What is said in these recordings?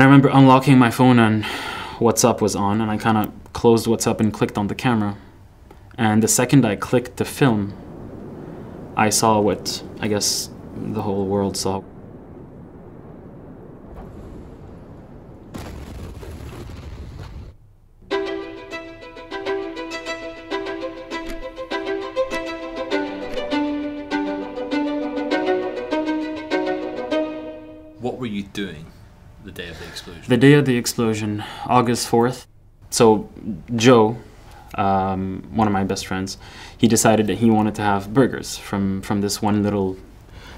And I remember unlocking my phone and WhatsApp was on, and I kind of closed WhatsApp and clicked on the camera. And the second I clicked to film, I saw what I guess the whole world saw. What were you doing the day of the explosion? The day of the explosion, August 4th. So Joe, one of my best friends, he decided that he wanted to have burgers from this one little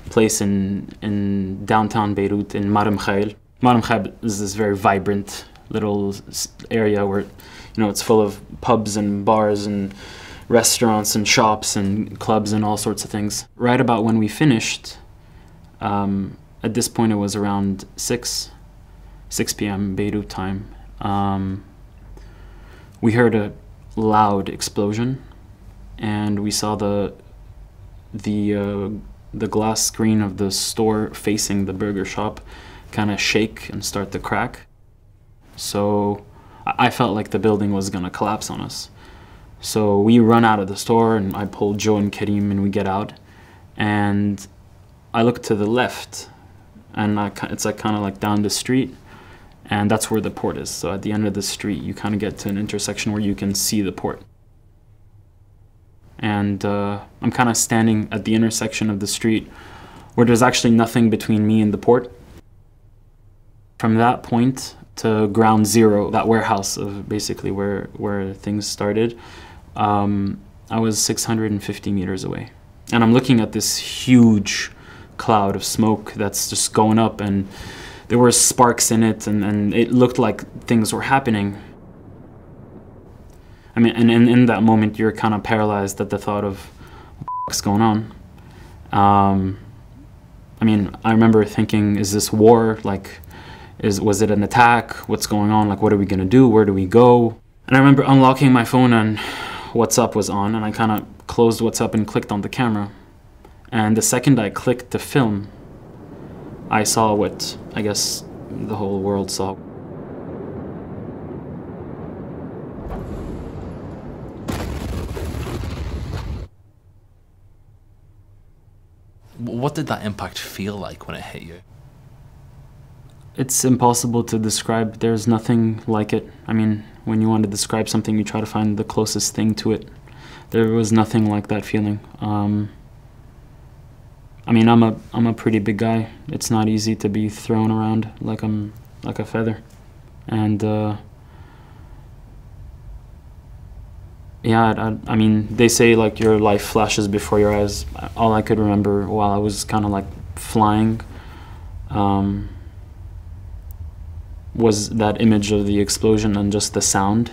place in downtown Beirut in Mar Mkhail. Mar Mkhail is this very vibrant little area where, it's full of pubs and bars and restaurants and shops and clubs and all sorts of things. Right about when we finished, at this point it was around 6 p.m. Beirut time. We heard a loud explosion, and we saw the glass screen of the store facing the burger shop kind of shake and start to crack. So I felt like the building was gonna collapse on us. So we run out of the store, and I pull Joe and Karim, and we get out. And I look to the left, and it's like kind of like down the street, and that's where the port is. So at the end of the street, you kind of get to an intersection where you can see the port. And I'm kind of standing at the intersection of the street where there's actually nothing between me and the port. From that point to ground zero, that warehouse of basically where things started, I was 650 meters away. And I'm looking at this huge cloud of smoke that's just going up, and there were sparks in it, and it looked like things were happening. I mean, and in that moment, you're kind of paralyzed at the thought of what's going on. I mean, I remember thinking, is this war? Like, was it an attack? What's going on? Like, what are we gonna do? Where do we go? And I remember unlocking my phone and WhatsApp was on, and I kind of closed WhatsApp and clicked on the camera. And the second I clicked to film, I saw what I guess the whole world saw. What did that impact feel like when it hit you? It's impossible to describe. There's nothing like it. I mean, when you want to describe something, you try to find the closest thing to it. There was nothing like that feeling. I mean, I'm a pretty big guy. It's not easy to be thrown around like a feather. And yeah, I mean, they say like your life flashes before your eyes. All I could remember while I was kind of like flying was that image of the explosion and just the sound,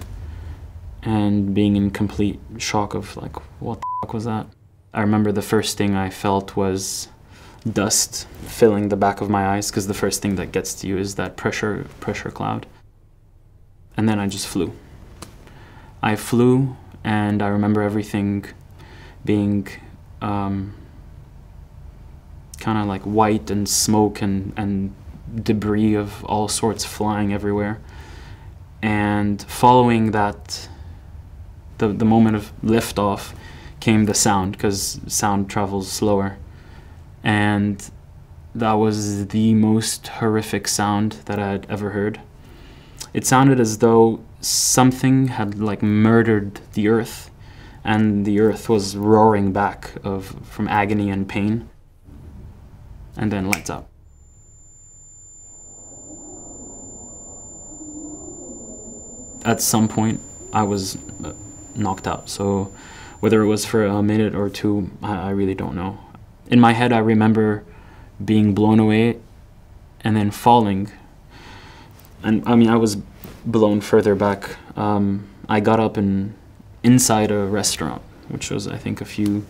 and being in complete shock of like, what the fuck was that? I remember the first thing I felt was dust filling the back of my eyes, because the first thing that gets to you is that pressure cloud. And then I just flew. I flew, and I remember everything being kind of like white and smoke and debris of all sorts flying everywhere. And following that, the moment of liftoff, came the sound, because sound travels slower. And that was the most horrific sound that I had ever heard. It sounded as though something had like murdered the earth, and the earth was roaring back from agony and pain. And then lights out. At some point, I was knocked out. So whether it was for a minute or two, I really don't know. In my head, I remember being blown away and then falling. And I mean, I was blown further back. I got up inside a restaurant, which was, I think, a few,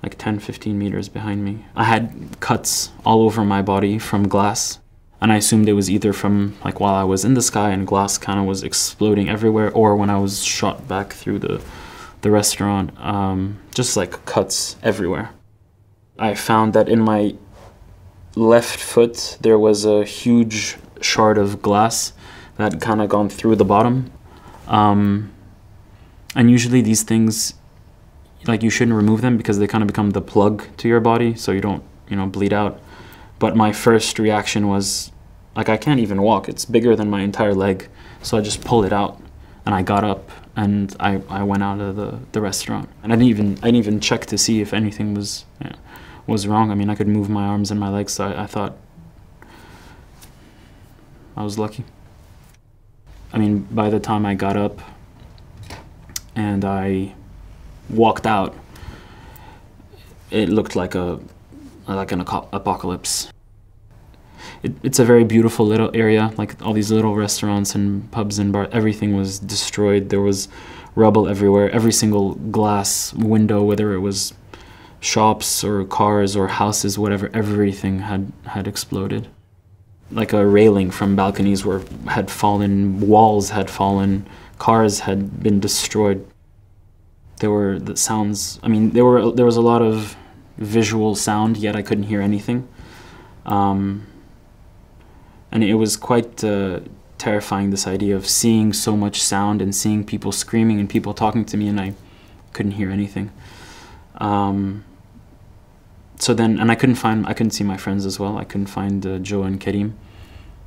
like 10, 15 meters behind me. I had cuts all over my body from glass. And I assumed it was either from like while I was in the sky and glass kind of was exploding everywhere, or when I was shot back through the restaurant, just like cuts everywhere. I found that in my left foot there was a huge shard of glass that had kind of gone through the bottom. And usually these things, like, you shouldn't remove them because they kind of become the plug to your body so you don't, you know, bleed out. But my first reaction was, like, I can't even walk. It's bigger than my entire leg. So I just pulled it out and I got up and I went out of the restaurant. And I didn't even check to see if anything was wrong. I mean, I could move my arms and my legs, so I thought I was lucky. I mean, by the time I got up and I walked out, it looked like an apocalypse. It's a very beautiful little area, like all these little restaurants and pubs and bars. Everything was destroyed. There was rubble everywhere. Every single glass window, whether it was shops or cars or houses, whatever, everything had exploded. Like a railing from balconies had fallen, walls had fallen, cars had been destroyed. There were the sounds. I mean, there was a lot of visual sound, yet I couldn't hear anything. And it was quite terrifying, this idea of seeing so much sound and seeing people screaming and people talking to me, and I couldn't hear anything. So then, and I couldn't see my friends as well. I couldn't find Joe and Karim.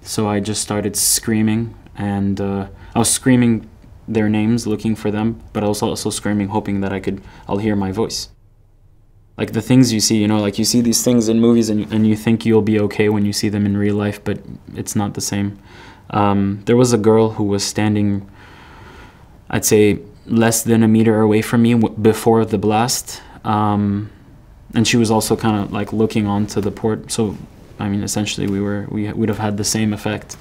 So I just started screaming, and I was screaming their names, looking for them, but I was also screaming, hoping that I'll hear my voice. Like the things you see, you know, like you see these things in movies and you think you'll be okay when you see them in real life, but it's not the same. There was a girl who was standing, I'd say, less than a meter away from me before the blast. And she was also kind of like looking onto the port. So, I mean, essentially we'd have had the same effect.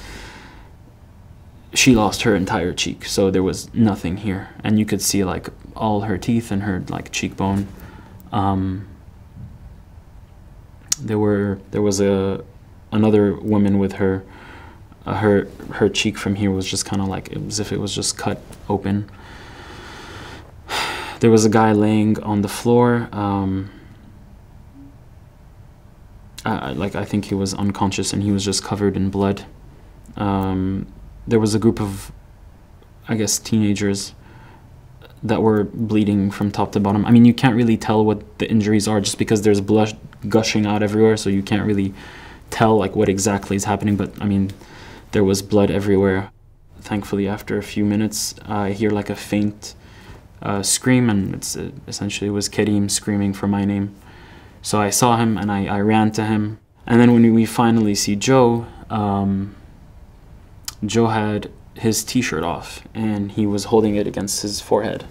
She lost her entire cheek, so there was nothing here. And you could see like all her teeth and her like cheekbone. There was another woman with her cheek from here was just kind of like, as if it was just cut open. There was a guy laying on the floor. I think he was unconscious and he was just covered in blood. There was a group of, I guess, teenagers that were bleeding from top to bottom. I mean, you can't really tell what the injuries are just because there's blood gushing out everywhere, so you can't really tell like what exactly is happening, but I mean, there was blood everywhere. Thankfully, after a few minutes, I hear like a faint scream, and essentially it was Karim screaming for my name. So I saw him and I ran to him. And then when we finally see Joe, Joe had his t-shirt off and he was holding it against his forehead.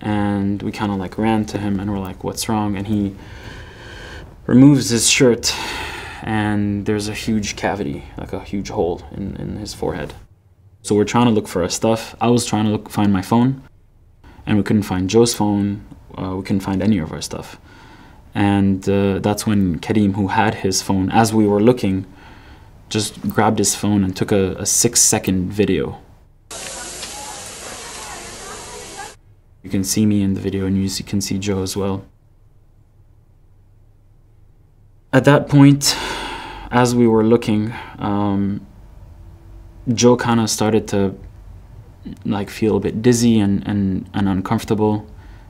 And we kind of like ran to him and we're like, what's wrong? And he removes his shirt and there's a huge cavity, like a huge hole in his forehead. So we're trying to look for our stuff. I was trying to find my phone and we couldn't find Joe's phone. We couldn't find any of our stuff. And that's when Karim, who had his phone, as we were looking, just grabbed his phone and took a 6-second video. You can see me in the video and you can see Joe as well. At that point, as we were looking, Joe kind of started to like feel a bit dizzy and uncomfortable,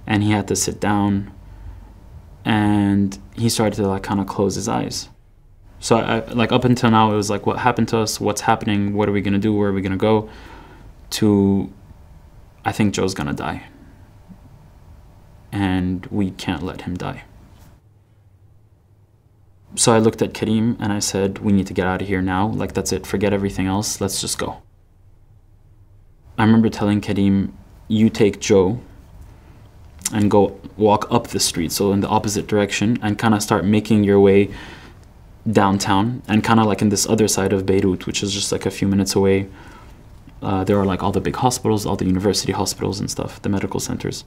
and he had to sit down, and he started to like kind of close his eyes. So like up until now, it was like, what happened to us? What's happening? What are we gonna do? Where are we gonna go? To, I think Joe's gonna die. And we can't let him die. So I looked at Karim and I said, we need to get out of here now. Like, that's it, forget everything else, let's just go. I remember telling Karim, you take Joe and go walk up the street, so in the opposite direction, and kind of start making your way downtown, and kind of like in this other side of Beirut, which is just like a few minutes away. There are like all the big hospitals, all the university hospitals and stuff, the medical centers.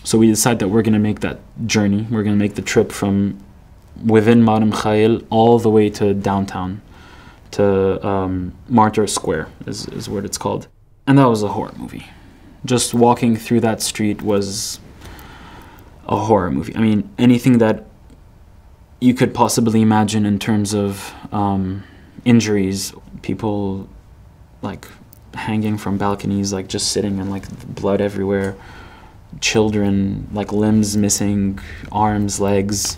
So we decided that we're gonna make that journey. We're gonna make the trip from within Mar Mikhail all the way to downtown, to Martyr Square is what it's called. And that was a horror movie. Just walking through that street was a horror movie. I mean, anything that you could possibly imagine in terms of injuries, people like hanging from balconies, like just sitting and like blood everywhere, children, like limbs missing, arms, legs.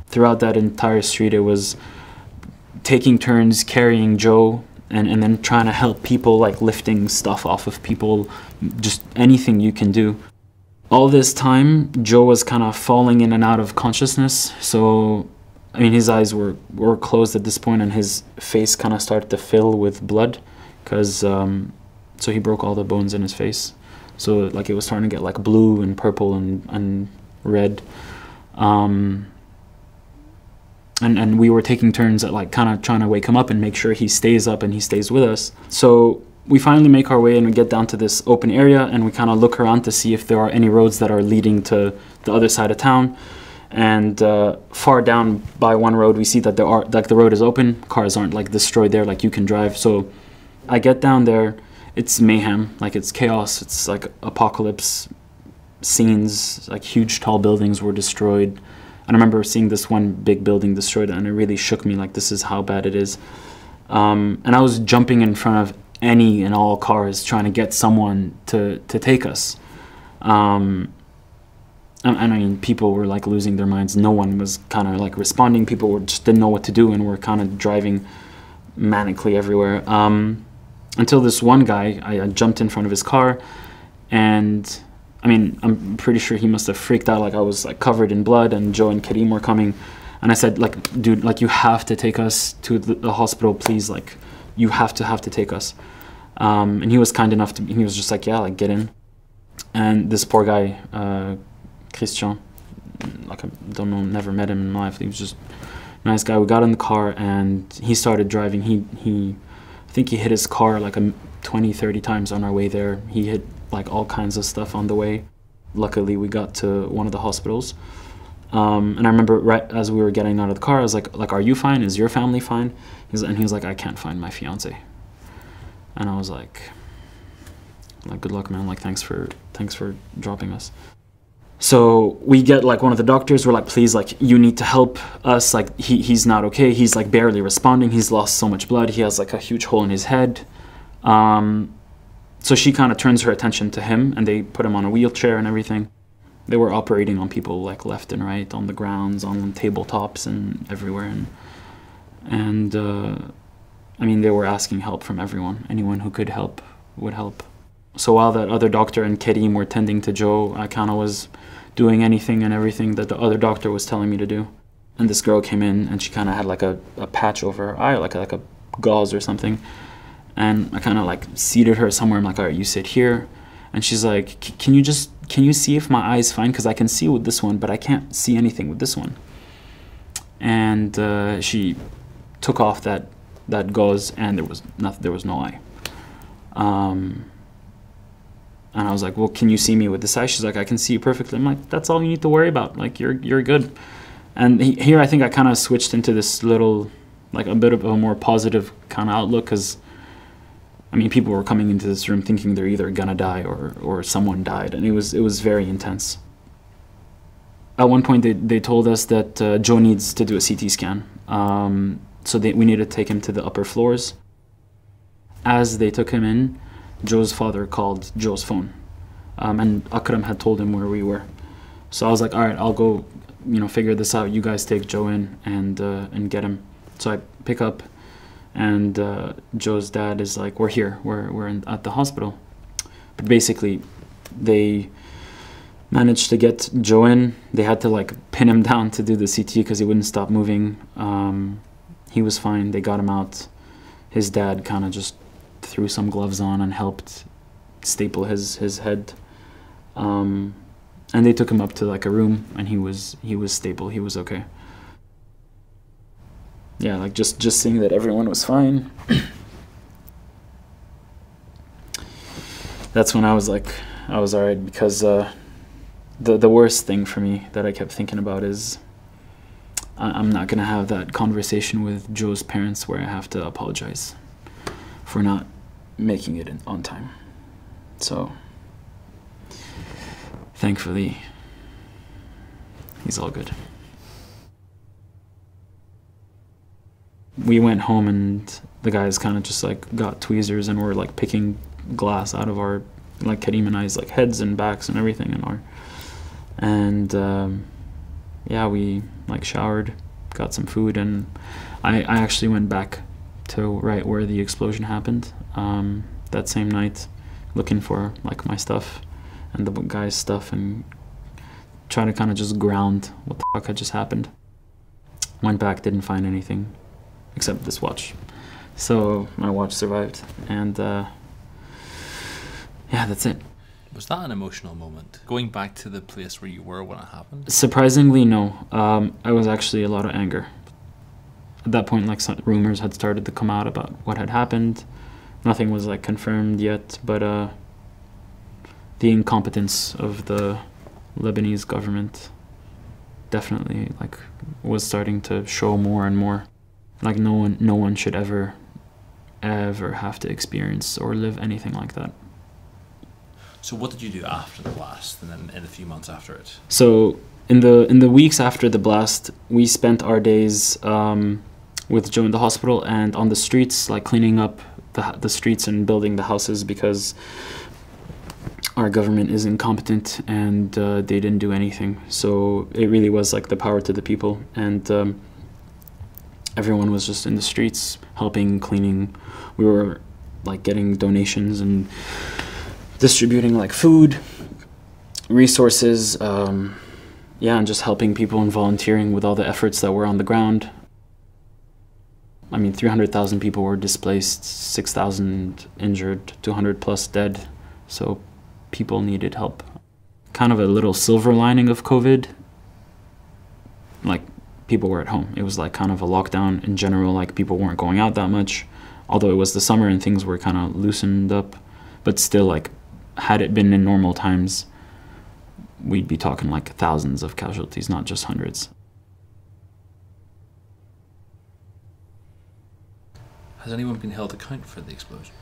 Throughout that entire street, it was taking turns carrying Joe and then trying to help people, like lifting stuff off of people, just anything you can do. All this time, Joe was kind of falling in and out of consciousness. So, I mean, his eyes were closed at this point, and his face kind of started to fill with blood, because so he broke all the bones in his face. So like it was starting to get like blue and purple and red. And we were taking turns at like kind of trying to wake him up and make sure he stays up and he stays with us. So we finally make our way and we get down to this open area, and we kind of look around to see if there are any roads that are leading to the other side of town. And far down by one road, we see that there are, like, the road is open. Cars aren't like destroyed there, like you can drive. So I get down there. It's mayhem, like it's chaos. It's like apocalypse scenes. Like huge tall buildings were destroyed. And I remember seeing this one big building destroyed, and it really shook me, like this is how bad it is. And I was jumping in front of any and all cars trying to get someone to take us. And I mean, people were like losing their minds. No one was kind of like responding. People were just didn't know what to do, and were kind of driving manically everywhere. Until this one guy, I jumped in front of his car, and I mean, I'm pretty sure he must have freaked out. Like I was like covered in blood, and Joe and Karim were coming, and I said, like, dude, like you have to take us to the hospital, please. Like, you have to take us. And he was kind enough to. He was just like, yeah, like get in. And this poor guy, Christian, like I don't know, never met him in my life. He was just a nice guy. We got in the car and he started driving. I think he hit his car like 20, 30 times on our way there. He hit like all kinds of stuff on the way. Luckily, we got to one of the hospitals. And I remember right as we were getting out of the car, I was like, are you fine? Is your family fine? And he was like, I can't find my fiance. And I was like, good luck, man. Like, thanks for dropping us. So we get like one of the doctors. We're like, please, like you need to help us. Like he's not okay. He's like barely responding. He's lost so much blood. He has like a huge hole in his head. So she kind of turns her attention to him, and they put him on a wheelchair and everything. They were operating on people like left and right, on the grounds, on tabletops, and everywhere. And I mean, they were asking help from everyone. Anyone who could help would help. So while that other doctor and Karim were tending to Joe, I kind of was doing anything and everything that the other doctor was telling me to do. And this girl came in, and she kind of had like a patch over her eye, like a gauze or something. And I kind of like seated her somewhere. I'm like, all right, you sit here. And she's like, can you see if my eye's fine? Because I can see with this one, but I can't see anything with this one. And she took off that gauze, and there was no eye. And I was like, well, can you see me with this eye? She's like, I can see you perfectly. I'm like, that's all you need to worry about. Like, you're good. And here I think I kind of switched into this little, like a bit of a more positive kind of outlook, because I mean, people were coming into this room thinking they're either gonna die or someone died, and it was very intense. At one point, they told us that Joe needs to do a CT scan, so we need to take him to the upper floors. As they took him in, Joe's father called Joe's phone, and Akram had told him where we were. So I was like, all right, I'll go, figure this out. You guys take Joe in and get him. So I pick up. And Joe's dad is like, we're here, we're at the hospital. But basically, they managed to get Joe in. They had to like pin him down to do the CT because he wouldn't stop moving. He was fine. They got him out. His dad kind of just threw some gloves on and helped staple his head. And they took him up to like a room, and he was stable. He was okay. Yeah, like just seeing that everyone was fine. That's when I was like, I was alright, because the worst thing for me that I kept thinking about is I'm not gonna have that conversation with Joe's parents where I have to apologize for not making it on time. So thankfully, he's all good. we went home and the guys kind of just like got tweezers and were like picking glass out of our, like Karim and I's like heads and backs and everything in our, and yeah, we like showered, got some food, and I actually went back to right where the explosion happened that same night, looking for like my stuff and the guy's stuff and trying to kind of just ground what the fuck had just happened. Went back, didn't find anything except this watch. So my watch survived, and yeah, that's it. Was that an emotional moment? Going back to the place where you were when it happened? Surprisingly, no. I was actually a lot of anger. At that point, like, some rumors had started to come out about what had happened. Nothing was like confirmed yet, but the incompetence of the Lebanese government definitely like was starting to show more and more. Like no one should ever have to experience or live anything like that. So what did you do after the blast, and then in a few months after it? So in the weeks after the blast, we spent our days with Joe in the hospital and on the streets, like cleaning up the streets and building the houses, because our government is incompetent and they didn't do anything. So it really was like the power to the people, and everyone was just in the streets helping, cleaning. We were like getting donations and distributing like food, resources, yeah, and just helping people and volunteering with all the efforts that were on the ground. I mean, 300,000 people were displaced, 6,000 injured, 200 plus dead. So people needed help. Kind of a little silver lining of COVID, like people were at home. It was like kind of a lockdown in general, like people weren't going out that much, although it was the summer and things were kind of loosened up. But still, like, had it been in normal times, we'd be talking like thousands of casualties, not just hundreds. Has anyone been held accountable for the explosion?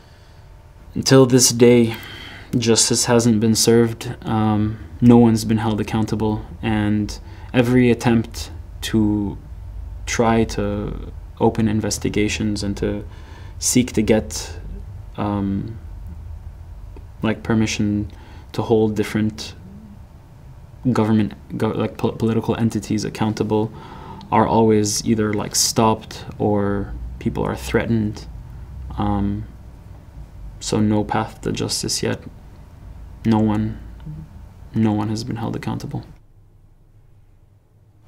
Until this day, justice hasn't been served. No one's been held accountable, and every attempt to try to open investigations and to seek to get like permission to hold different government political entities accountable are always either like stopped or people are threatened. So no path to justice yet. No one has been held accountable.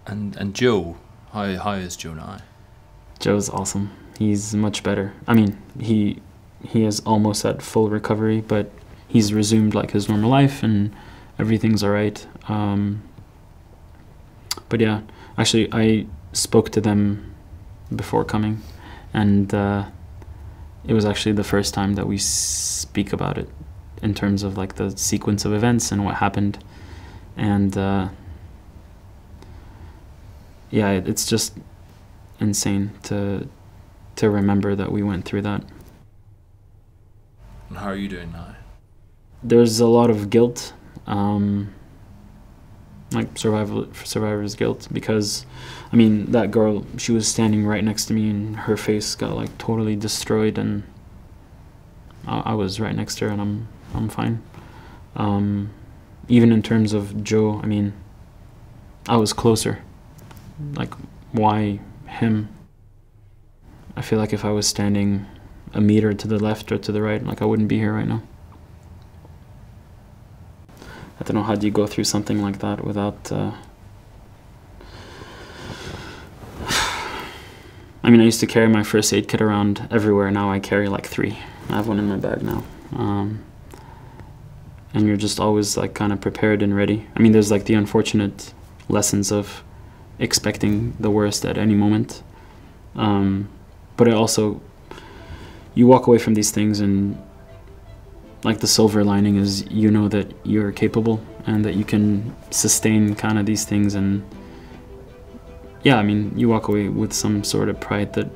And Joe, how is Joe now? Joe's awesome. He's much better. I mean, he is almost at full recovery, but he's resumed like his normal life and everything's all right. But yeah, actually I spoke to them before coming, and it was actually the first time that we speak about it in terms of like the sequence of events and what happened. And yeah, it's just insane to remember that we went through that. And how are you doing now? There's a lot of guilt, like survivor's guilt, because I mean, that girl, she was standing right next to me and her face got like totally destroyed, and I was right next to her, and I'm fine. Even in terms of Joe, I mean, I was closer. Like, why him? I feel like if I was standing a meter to the left or to the right, like I wouldn't be here right now. I don't know, how do you go through something like that without... I mean, I used to carry my first aid kit around everywhere. Now I carry like 3. I have one in my bag now. And you're just always like kind of prepared and ready. I mean, there's like the unfortunate lessons of expecting the worst at any moment. But it also, you walk away from these things and like the silver lining is, you know that you're capable and that you can sustain kind of these things. And yeah, I mean, you walk away with some sort of pride that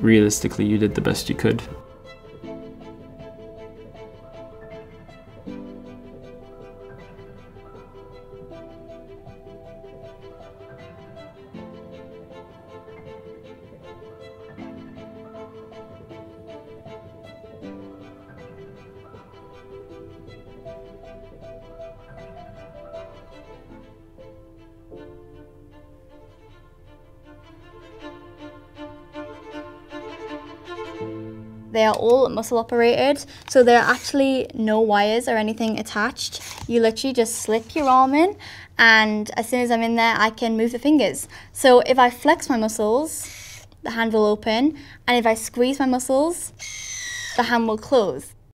realistically you did the best you could. They are all muscle operated, so there are actually no wires or anything attached. You literally just slip your arm in, and as soon as I'm in there, I can move the fingers. So if I flex my muscles, the hand will open, and if I squeeze my muscles, the hand will close.